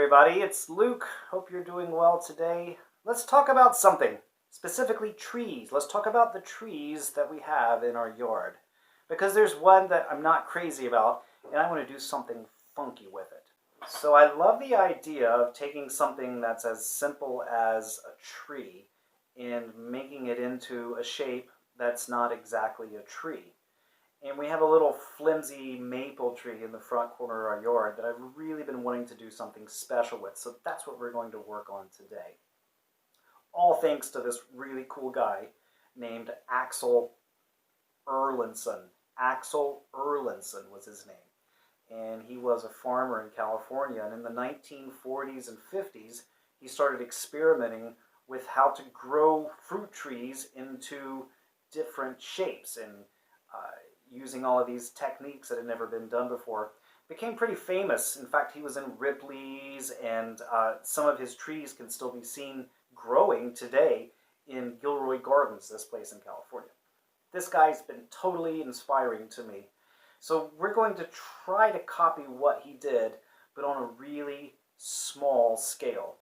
everybody, it's Luke. Hope you're doing well today. Let's talk about something, specifically trees. Let's talk about the trees that we have in our yard. Because there's one that I'm not crazy about, and I want to do something funky with it. So I love the idea of taking something that's as simple as a tree and making it into a shape that's not exactly a tree. And we have a little flimsy maple tree in the front corner of our yard that I've really been wanting to do something special with. So that's what we're going to work on today. All thanks to this really cool guy named Axel Erlandson. Axel Erlandson was his name. And he was a farmer in California. And in the 1940s and 50s, he started experimenting with how to grow fruit trees into different shapes and using all of these techniques that had never been done before. Became pretty famous. In fact, he was in Ripley's, and some of his trees can still be seen growing today in Gilroy Gardens, this place in California. This guy's been totally inspiring to me. So we're going to try to copy what he did, but on a really small scale.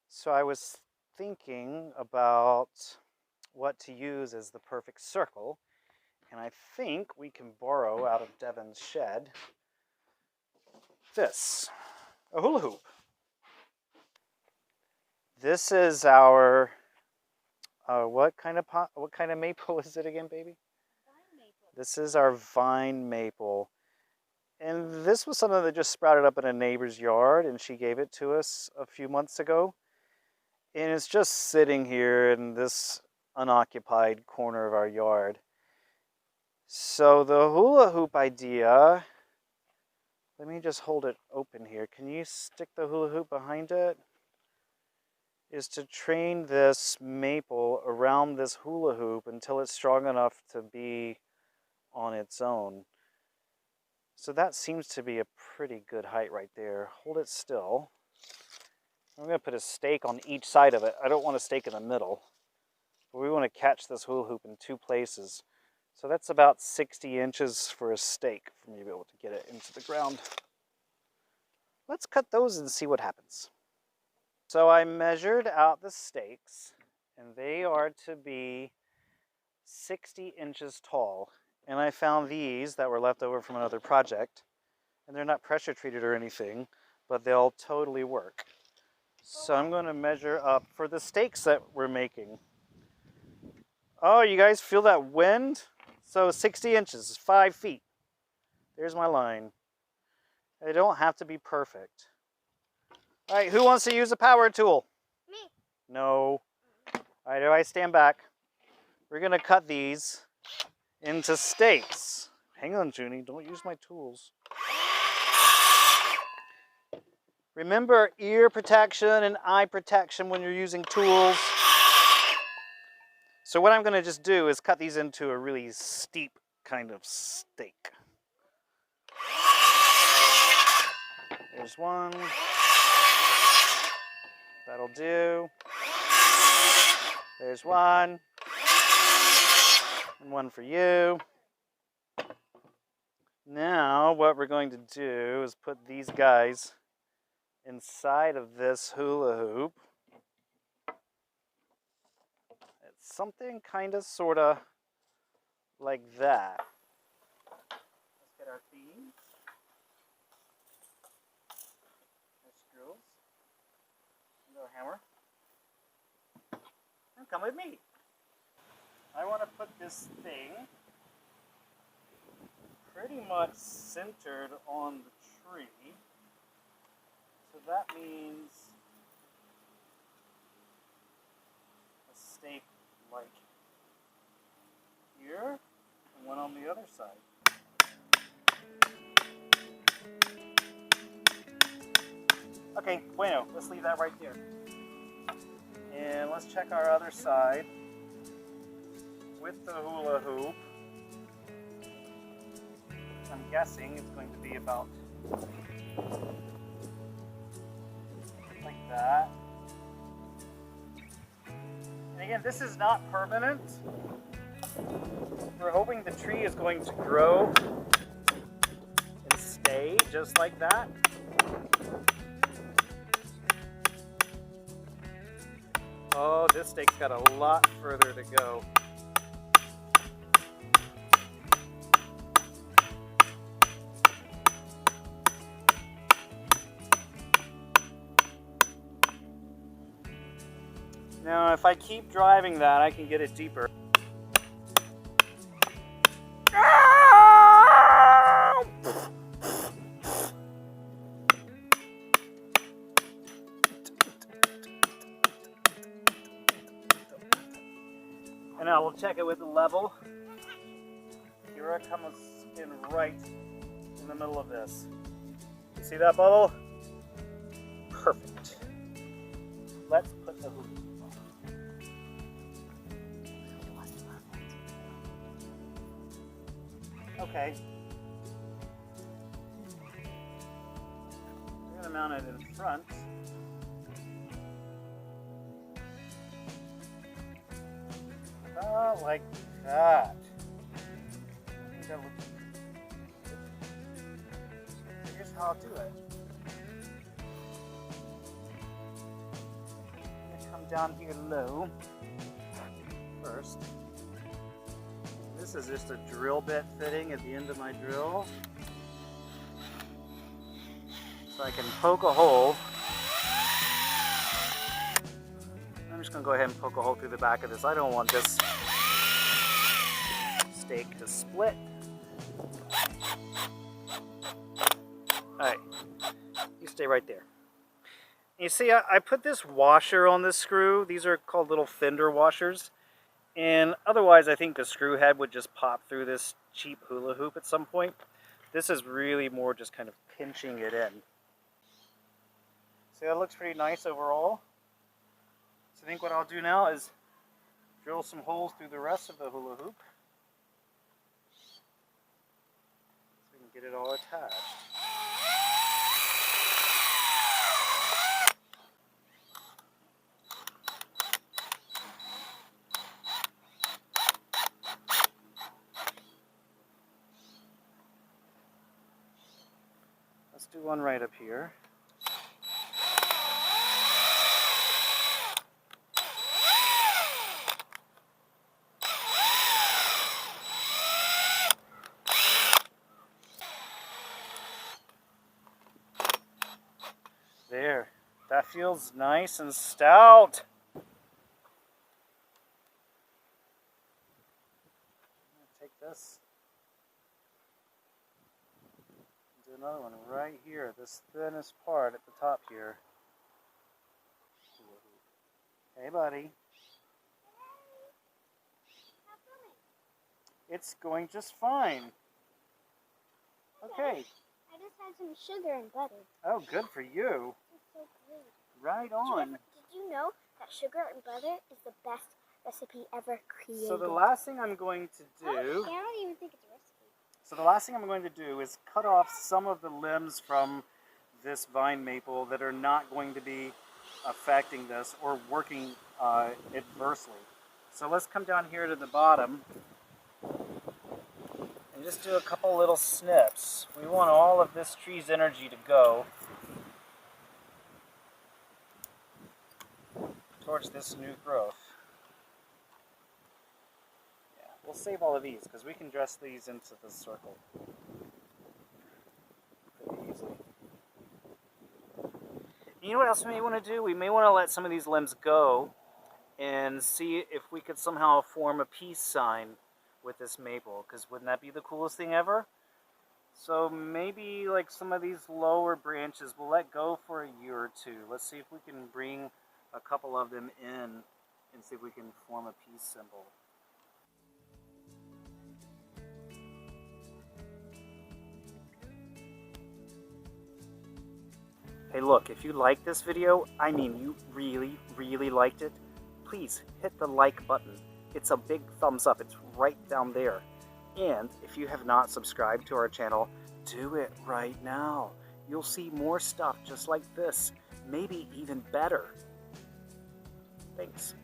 So I was thinking about what to use as the perfect circle. And I think we can borrow out of Devin's shed this, a hula hoop. This is our, what kind of maple is it again, baby? Vine maple. This is our vine maple. And this was something that just sprouted up in a neighbor's yard, and she gave it to us a few months ago. And it's just sitting here in this unoccupied corner of our yard. So the hula hoop idea, let me just hold it open here. Can you stick the hula hoop behind it? Is to train this maple around this hula hoop until it's strong enough to be on its own. So that seems to be a pretty good height right there. Hold it still. I'm going to put a stake on each side of it. I don't want a stake in the middle. But we want to catch this hula hoop in two places. So that's about 60 inches for a stake for me to be able to get it into the ground. Let's cut those and see what happens. So I measured out the stakes, and they are to be 60 inches tall. And I found these that were left over from another project. And they're not pressure treated or anything, but they'll totally work. So I'm going to measure up for the stakes that we're making. Oh, you guys feel that wind? So 60 inches is 5 feet. There's my line. They don't have to be perfect. All right, who wants to use a power tool? Me. No. All right, everybody stand back. We're going to cut these into stakes. Hang on, Junie, don't use my tools. Remember ear protection and eye protection when you're using tools. So what I'm going to just do is cut these into a really steep kind of stake. There's one. That'll do. There's one. And one for you. Now what we're going to do is put these guys inside of this hula hoop. It's something kind of sort of like that. Let's get our themes. Our screws. And our hammer. And come with me. I want to put this thing pretty much centered on the tree. So that means a stake like here and one on the other side. Okay, bueno, let's leave that right there. And let's check our other side with the hula hoop. I'm guessing it's going to be about like that. And again, this is not permanent. We're hoping the tree is going to grow and stay just like that. Oh, this stake's got a lot further to go. Now, if I keep driving that, I can get it deeper. And I will check it with the level. Here it comes in right in the middle of this. You see that bubble? Perfect. Let's put the hoop on. Okay. We're gonna mount it in front. Like that. I think that looks good. Here's how I'll do it. I'm gonna come down here low first. This is just a drill bit fitting at the end of my drill. So I can poke a hole. I'm just gonna go ahead and poke a hole through the back of this. I don't want this stake to split. Alright, you stay right there. You see, I put this washer on this screw. These are called little fender washers. And otherwise, I think the screw head would just pop through this cheap hula hoop at some point. This is really more just kind of pinching it in. See, that looks pretty nice overall. So I think what I'll do now is drill some holes through the rest of the hula hoop. So we can get it all attached. Let's do one right up here. There, that feels nice and stout. I'm gonna take this and do another one right here, this thinnest part at the top here. Hey, buddy. It's going just fine. Okay. I just had some sugar and butter. Oh, good for you. It's so great. Right on. Did you know that sugar and butter is the best recipe ever created? So the last thing I'm going to do... I don't even think it's a recipe. So the last thing I'm going to do is cut off some of the limbs from this vine maple that are not going to be affecting this or working adversely. So let's come down here to the bottom and just do a couple little snips. We want all of this tree's energy to go towards this new growth. Yeah, we'll save all of these because we can dress these into the circle pretty easily. You know what else we may want to do? We may want to let some of these limbs go and see if we could somehow form a peace sign with this maple, because wouldn't that be the coolest thing ever? So maybe like some of these lower branches we'll let go for a year or two. Let's see if we can bring a couple of them in and see if we can form a peace symbol. Hey look, if you liked this video, I mean you really liked it, please hit the like button. It's a big thumbs up, it's right down there. And if you have not subscribed to our channel, do it right now. You'll see more stuff just like this, maybe even better. Thanks.